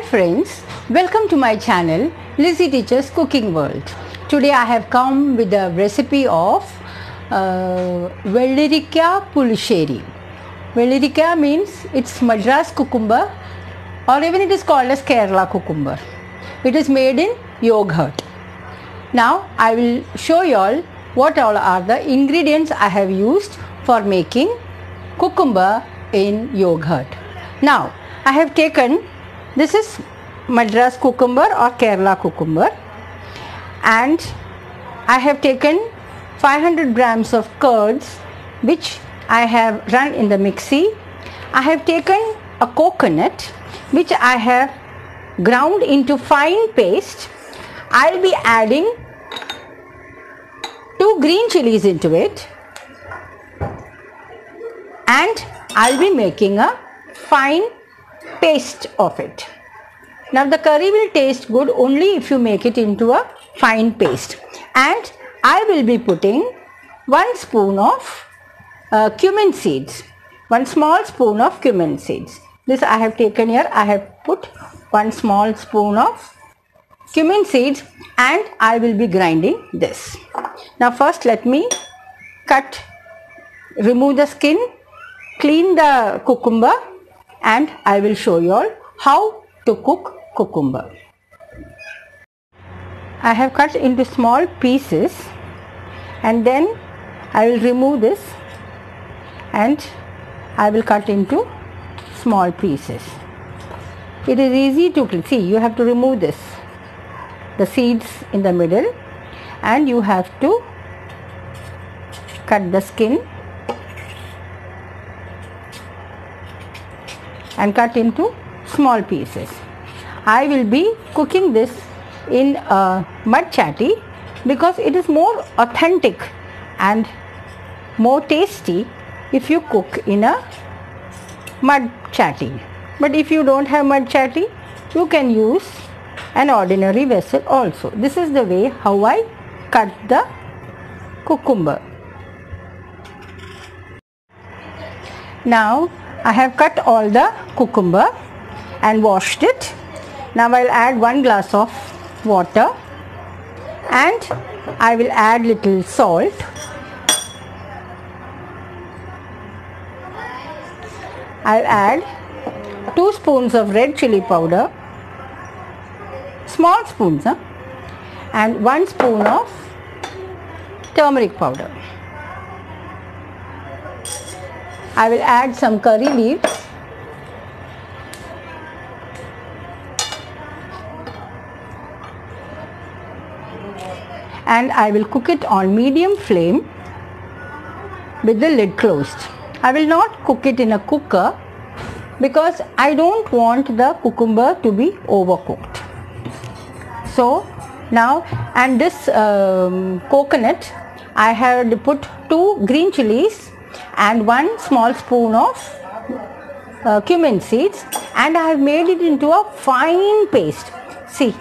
friends, welcome to my channel Lizzie Teaches Cooking World. Today I have come with the recipe of Vellerikka Pulisheri. Vellerikka means it's Madras cucumber, or even it is called as Kerala cucumber. It is made in yogurt. Now I will show you all what all are the ingredients I have used for making cucumber in yogurt. Now I have taken, this is Madras cucumber or Kerala cucumber, and I have taken 500 grams of curds which I have run in the mixie. I have taken a coconut which I have ground into fine paste. I will be adding 2 green chilies into it, and I will be making a fine paste of it. Now the curry will taste good only if you make it into a fine paste, and I will be putting 1 spoon of cumin seeds, 1 small spoon of cumin seeds. This I have taken here, I have put 1 small spoon of cumin seeds, and I will be grinding this. Now first let me remove the skin, clean the cucumber, and I will show you all how to cook cucumber. I have cut into small pieces, and then I will remove this and I will cut into small pieces. It is easy to see. You have to remove this, the seeds in the middle, and you have to cut the skin and cut into small pieces. I will be cooking this in a mud chatti because it is more authentic and more tasty if you cook in a mud chatti. But if you don't have mud chatti, you can use an ordinary vessel also. This is the way how I cut the cucumber. Now I have cut all the cucumber and washed it. Now I will add 1 glass of water, and I will add little salt. I will add 2 spoons of red chili powder, small spoons, and 1 spoon of turmeric powder. I will add some curry leaves, and I will cook it on medium flame with the lid closed. I will not cook it in a cooker because I don't want the cucumber to be overcooked. So now, and this coconut, I have put 2 green chilies and 1 small spoon of cumin seeds, and I have made it into a fine paste. See,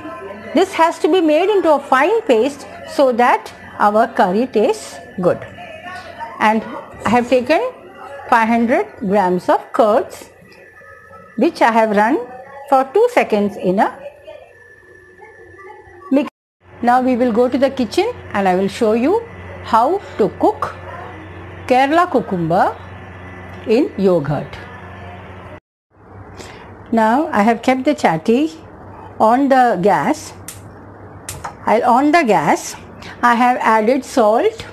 this has to be made into a fine paste so that our curry tastes good. And I have taken 500 grams of curds which I have run for 2 seconds in a mix. Now we will go to the kitchen and I will show you how to cook Kerala cucumber in yogurt. Now I have kept the chatti on the gas. I'll on the gas. I have added salt,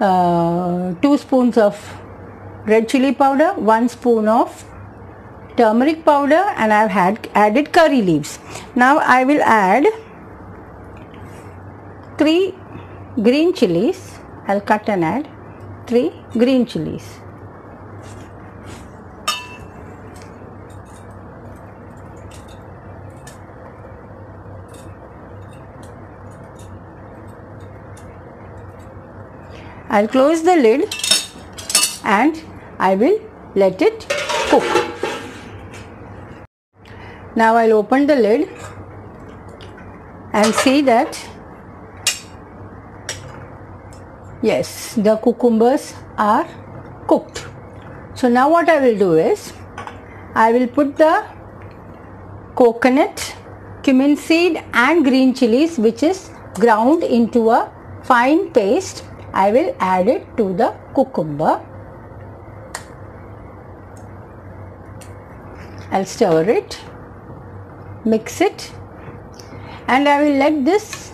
2 spoons of red chili powder, 1 spoon of turmeric powder, and I have added curry leaves. Now I will add 3 green chilies. I'll cut and add 3 green chilies. I'll close the lid and I will let it cook. Now I'll open the lid and see that yes, the cucumbers are cooked. So now what I will do is I will put the coconut, cumin seed and green chilies, which is ground into a fine paste. I will add it to the cucumber. I'll stir it, mix it, and I will let this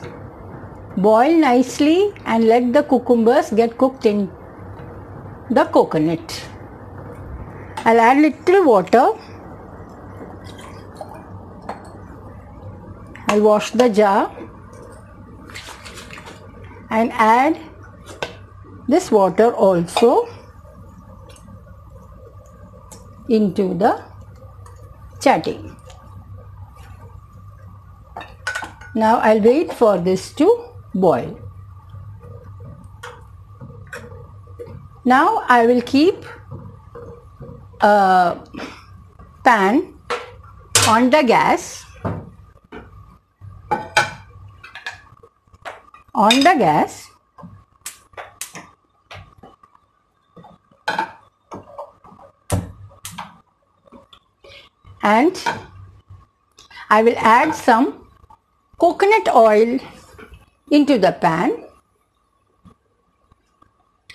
boil nicely and let the cucumbers get cooked in the coconut. I'll add little water. I'll wash the jar and add this water also into the chatty. Now I'll wait for this to boil. Now I will keep a pan on the gas. And I will add some coconut oil into the pan.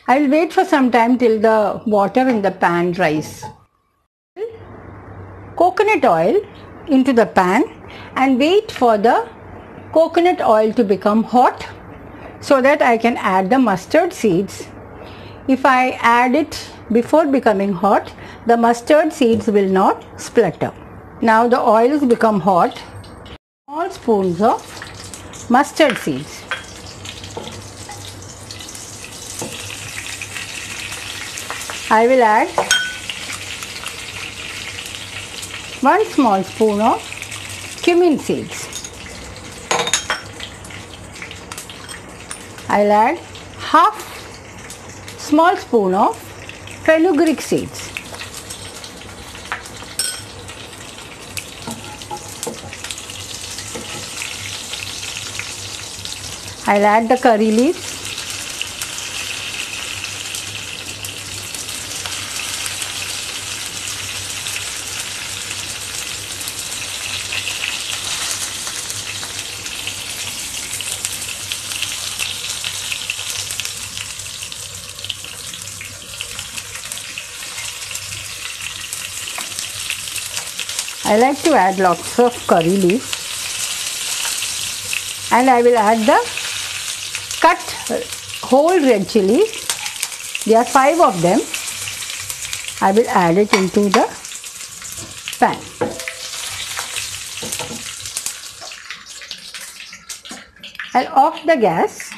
I will wait for some time till the water in the pan rise. Coconut oil into the pan and wait for the coconut oil to become hot so that I can add the mustard seeds. If I add it before becoming hot, the mustard seeds will not splutter. Now the oil has become hot. Small spoons of mustard seeds. I will add 1 small spoon of cumin seeds. I'll add half small spoon of fenugreek seeds. I'll add the curry leaves. I like to add lots of curry leaves, and I will add the cut whole red chilies. There are 5 of them. I will add it into the pan. I'll off the gas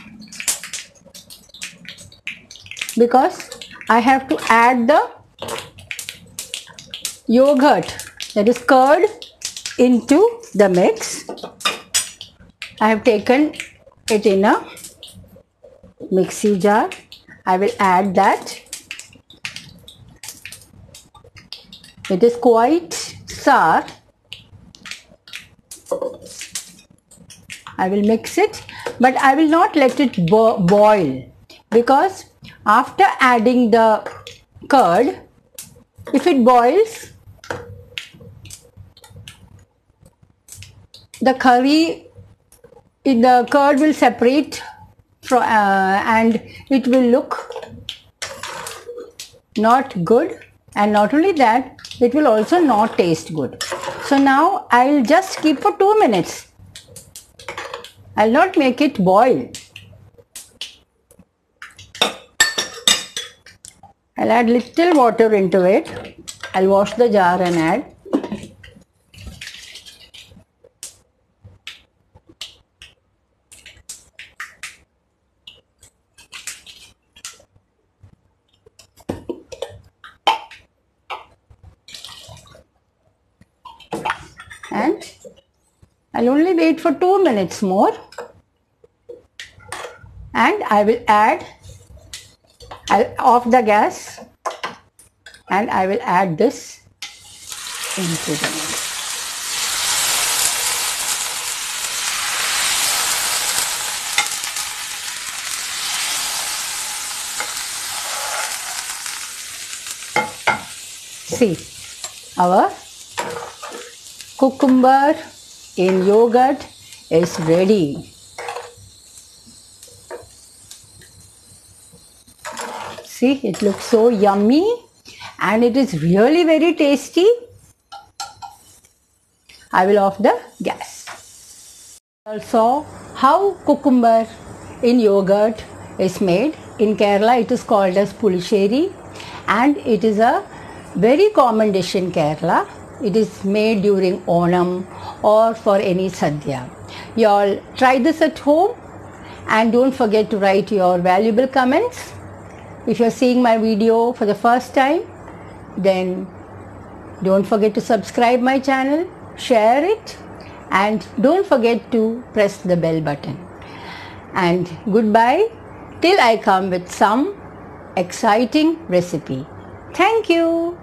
because I have to add the yogurt, that is curd, into the mix. I have taken it in a mixie jar. I will add that. It is quite sour. I will mix it, but I will not let it boil, because after adding the curd, if it boils, the curd will separate and it will look not good, and not only that, it will also not taste good. So now I'll just keep for 2 minutes. I'll not make it boil. I'll add little water into it. I'll wash the jar and add. And I'll only wait for 2 minutes more, and I will add, I'll off the gas and I will add this into the mix. See, our cucumber in yogurt is ready. See, it looks so yummy and it is really very tasty. I will off the gas. Also, how cucumber in yogurt is made. In Kerala it is called as pulisheri and it is a very common dish in Kerala. It is made during Onam or for any sadhya. You all try this at home and don't forget to write your valuable comments. If you are seeing my video for the first time, then don't forget to subscribe my channel, share it, and don't forget to press the bell button. And goodbye till I come with some exciting recipe. Thank you.